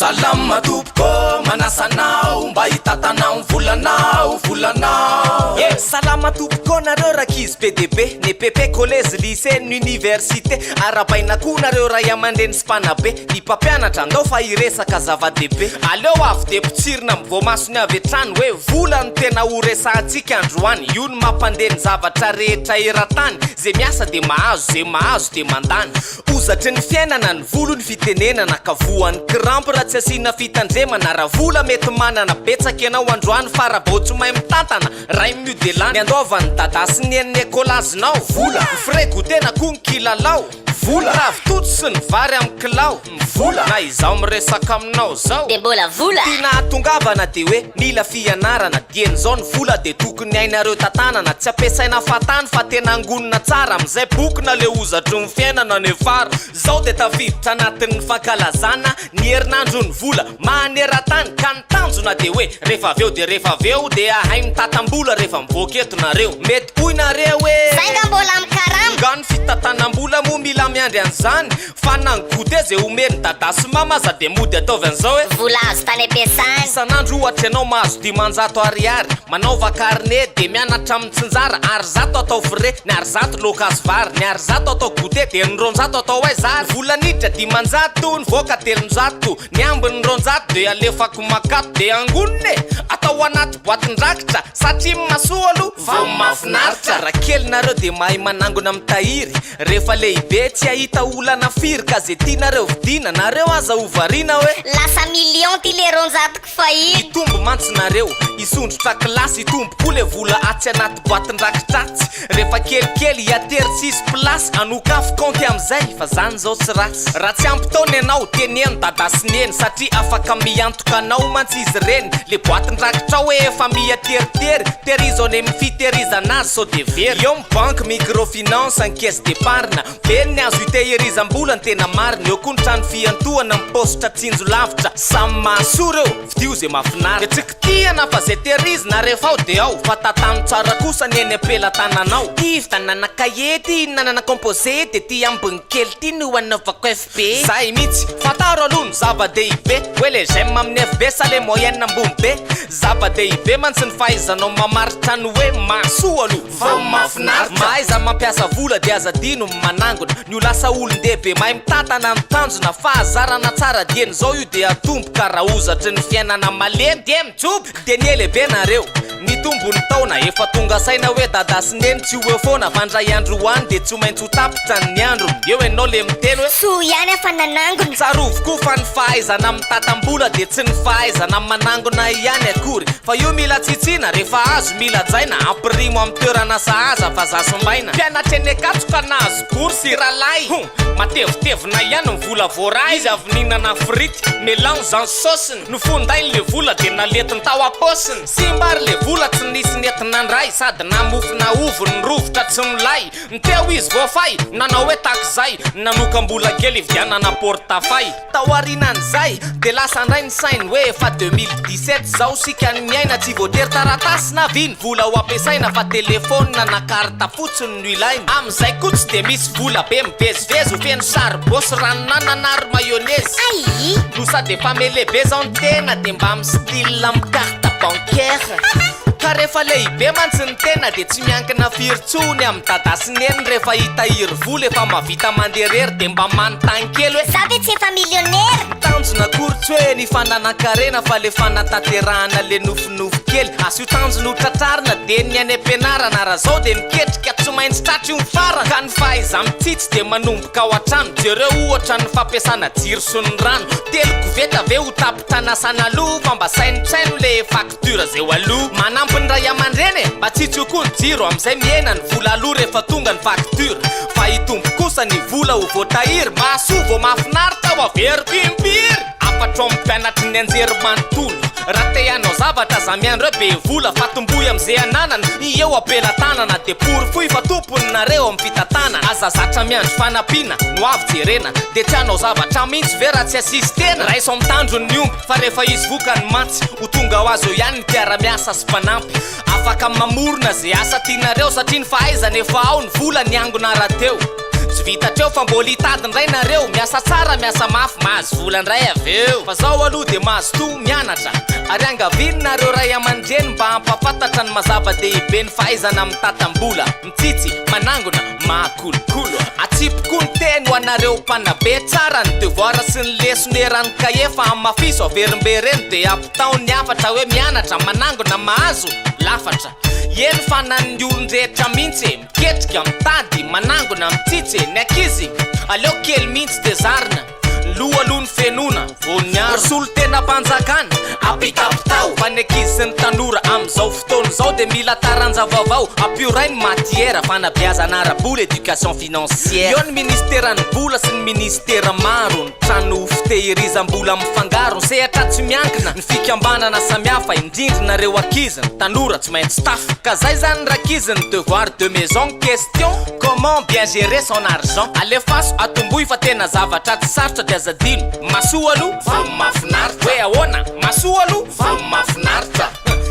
Salama tupko manasanao mba itatanao volanao volanao salama tupko nareo rakizy PDB ny PP collège lycée université arabaina koa nareo ray amandreny sy mpanabe ny mpampianatra andao fa iresaka zava-dehibe aleo avy de pitsirina mivoamasony avy etrany hoe vola no tena horesantsika androany io ny mampandeny zavatra rehetra eran-tany zay miasa de mahazo de mandany ozatry ny fiainana ny volo ny fitenenana ka voan'ny crampe raha tsy asiana fitandremana raha vola mety manana betsaka ianao androany fa raha vao tsy mahay mitantana ray miudelany ny andaovany dadasy ny en'ny ekolazinao vola frego tena koa ny kilalao vola ravitoto sy ny vary amin'ny kilao vola na izaho miresaka aminao zao de mbola vola tina tongavana de hoe mila fianarana dien'izao ny vola de tokony ainareo tantanana tsy ampiasaina fatany fa tena angonina tsara am'izay boky na le ozatry ny fiainana nefara zao de tafiditra anatin'ny fankalazana ny herinandro ny vola maneran-tany ka ny tanjona de hoe rehefa aveo de ahay mitatam-bola rehefa mivoaka eto nareo mety hoy nareo hoe sainga mbola mikarama ngano fitatanam-bola moa mila miandry an'izany fa nangode zay omeny dadasy mamaza de mody ataovy an'izao hoe vola azo tany ampiasany isan'andro ohatra ianao mahazo 500 ariary manaova carnet de mianatra amin'ny tsinjara ary zato atao frais ny ary zato lokazy vary ny ary zato atao gode de ny 200 atao hoe zary vola nidra 500 ny voaka 300 ny ambiny 200 de alefako makato de angonine atao anaty boatin-drakitra satria masoa aloha va mafinaritra raha kely nareo de mahay manangona mitahiry rehefa lehibe tsy ahita olana firy ka zay tianareo vidina nareo aza ovariana hoe lasa million ty le 200 fahiry itombo mantsinareo isondrotra klasy itombo koa le vola atsy anaty boatin-drakitratsy rehefa kelikely iatery tsisy plasy anokafo konty am'izay fa zany zao tsy ratsy raha tsy ampitaony ianao teneno dadasiny satria afaka miantoka anao mantsy izy reny le boatin-drakitra hoe efa miateritery terizone mifiterizana azy so de very eo banque microfinance encaisse d'épargne benny azo itehirizam-bola ny tena marina eo koa ny trano fiantohana mipositra tsinjo lavitra samy mahasoa reo vidio zay mafinaritra de tsikitiana fa zay tehirizina rehefa ao de ao fa tatano tsara kosa ny eny apelatananao ivy tanana kayety nanana composé de ty ambiny kely ty no anaovako FB zay mihitsy fataro aloha ny zava-dehibe hoe le gemme amin'ny FB sa le moyenne ambony be zava-dehibe mantsy ny fahaizanao mamaritra ny hoe mahasoa aloha va mafinaritra mahaiza mampiasa vola de azadino manangona ny ho lasa olon-dehibe mahay mitantana ny tanjona fahazarana tsara dien'izao io de atomboka raha ozatry ny fiainana malemy de mitsobo de ny elehibe nareo ny tombony taona efa tonga saina hoe dadasineny tsy hoe foana vandray andro hoany de tsy maintsy ho tapitra ny andro eo enao le miteny hoe so ihany afa nanangona tsarovokoa fa ny fahaizana mitatam-bola de tsy ny fahaizana manangona ihany akory fa io mila tsitsina rehefa azo mila jaina ampirimo amin'ny toerana sahaza fa zasimbaina mpianatra eny akatsoka nahazo borsy ralay matevitevina ihany mivola voara izy avy ninana frity mélange en sausiny nofondainy le vola de naletiny tao aposiny simbary le vola tsy nisy netinandray sady namofina ovo ny rovotra tsy milay niteo izy voafay nanao hoe takizay nanokam-bola kely ividianana portafay tao arinan'izay de lasa ndray ny sainy hoe efa 2017 zao sika ny miaina tsy voatery taratasy na viny vola ho ampiasaina fa telefônina na karta fotsiny no ilaina am'izay koa tsy de misy vola be mivezivezy ho feno sary bosy ranonananary mayonnaise ai no sady efa melehibe zao ny tena de mba amin'ny style amin'ny carte bancaire ka rehefa lehibe mantsy ny tena de tsy miankina firitsony amin'ny dadasineny rehefa hitahiry vola efa mavita manderery de mba manontany kely hoe za ve tsy efa millionnaire tanjona kory tsy hoe ny fananan-karena fa le fanatanterahana le nofinofy kely aso io tanjona ho tratrarina de ny any ampianarana raha zao de miketrika tsy maintsy tratry io farana ka ny fahaiza mitsitsy de manomboka ao an-trano jereo ohatra ny fampiasana jiro sy ny rano telo koveta ave ho tapitra nasana aloha fa mba sainotsaino le facture zay ho aloha manampy ny ray aman-dreny mba tsitsy io koa ny jiro am'izay miena ny vola aloha rehefa tonga ny facture fa hitombo kosa ny vola ho voatahiry mahasoa vo mahafinaritra ho avery pimpiry afatra amin'ny mpianatry ny anjery manontolo raha te hanao zavatra za miandro hoe be vola fa tomboy am'izay ananana eo apelatanana de porifoy fa tompony nareo amin'ny fitantanana aza zatra miandro fanampiana no avy jerena de tsy hanao zavatra mihitsy ve raha tsy asisy tena raha iso amin'ny tandrony omby fa rehefa izy vokany mantsy ho tonga ho azy eo ihany ny mpiara-miasa sy mpanampy afaka mamorona zay asa tianareo satria ny fahaizana efa ao ny vola ny angona rahateo tsy vitatreo fa mbola hitadindray nareo miasa tsara miasa mafy mahazo volandray aveo fa zao aloha de mahazo to mianatra ary angavininareo ray aman-dreny mba hampafantatra ny mazava-dehibe ny fahaizana amin'ny tatam-bola mitsitsy manangona mahakolokolo atsipoko ny teny ho anareo mpanabe tsara ny devoira sy ny lesonerany kahe fa amafiso averimbereny de ampitaony ny afatra hoe mianatra manangona mahazo lafatra eny fanan'ny olon-drehetra mihitsy miketrika mitady manangona mitsitsy ny akizy aleo kely mihitsy de zarina loha ny fenona vonyaro solo tena mpanjakana apitapitao fa ny akizy sy ny tanora am'izao fotoana zao de mila taranja vaovao ampiorainy matiera fanabeazana ara-bola éducation financière eo ny ministeran'ny bola sy ny ministera maro ny trano fitehirizam-bola mifangaro ny sehatra tsy miankina ny fikambanana samihafa indrindrinareo akizy ny tanora tsy maintsy staff ka zay zany ny rakizy ny devoir de maison question comment bien gérer son argent alefaso atomboy fa tena zavatra tsy sarotra de azadino masoa aloha fa mafinaritra hoe ahoana masoa aloha fa mafinaritra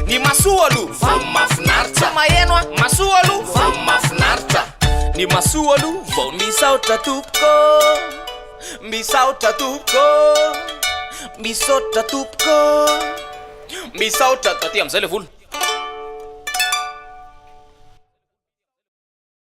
ny masoa aloha fa mafinaritra maheno a masoa aloha fa mafinaritra ny masoa aloha vao misaotra tompoko misaotra tompoko misaotra tompoko misaotra taty am'izay le vola